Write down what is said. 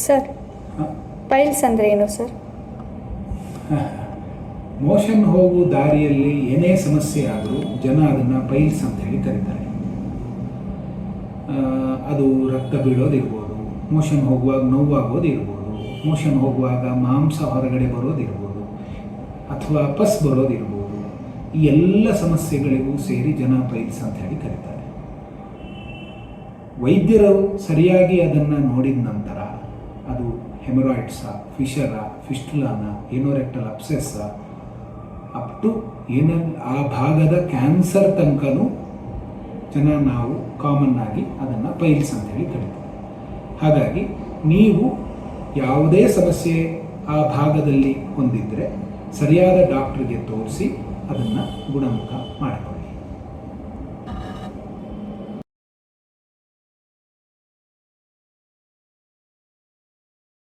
Sir, piles ಅಂದರೆ ಏನು sir? Motion ಹೋಗುವ ದಾರಿಯಲ್ಲಿ ಏನೇ ಸಮಸ್ಯೆ ಆದರೂ ಜನ ಅದನ್ನು ಪೈಲ್ಸ್ ಅಂತ ಹೇಳಿ ಕರೀತಾರೆ. ಅದು ರಕ್ತ ಬೀಳೋದಿರ್ಬೋದು, ಮೋಷನ್ ಹೋಗುವಾಗ ನೋವಾಗೋದಿರ್ಬೋದು, ಮೋಷನ್ ಹೋಗುವಾಗ ಮಾಂಸ ಹೊರಗಡೆ ಬರೋದಿರ್ಬೋದು, ಅಥವಾ ಪಸ್ ಬರೋದಿರ್ಬೋದು. ಈ ಎಲ್ಲ ಸಮಸ್ಯೆಗಳಿಗೂ ಸೇರಿ ಜನ ಪೈಲ್ಸ್ ಅಂತ ಹೇಳಿ ಕರೀತಾರೆ. ವೈದ್ಯರು ಸರಿಯಾಗಿ ಅದನ್ನು ನೋಡಿದ ನಂತರ ಅದು ಹೆಮರಾಯ್ಡ್ಸ, ಫಿಷರ, ಫಿಸ್ಟುಲಾನ, ಏನೋರೆಕ್ಟಲ್ ಅಬ್ಸೆಸ್ಸ, ಅಪ್ ಟು ಆ ಭಾಗದ ಕ್ಯಾನ್ಸರ್ ತನಕನೂ ನಾವು ಕಾಮನ್ ಆಗಿ ಅದನ್ನು ಪೈಲ್ಸ್ ಅಂತ ಹೇಳಿ ಕರೀತೀವಿ. ಹಾಗಾಗಿ ನೀವು ಯಾವುದೇ ಸಮಸ್ಯೆ ಆ ಭಾಗದಲ್ಲಿ ಹೊಂದಿದ್ರೆ ಸರಿಯಾದ ಡಾಕ್ಟ್ರಿಗೆ ತೋರಿಸಿ ಅದನ್ನು ಗುಣಮುಖ ಮಾಡಿಕೊಳ್ಳಿ.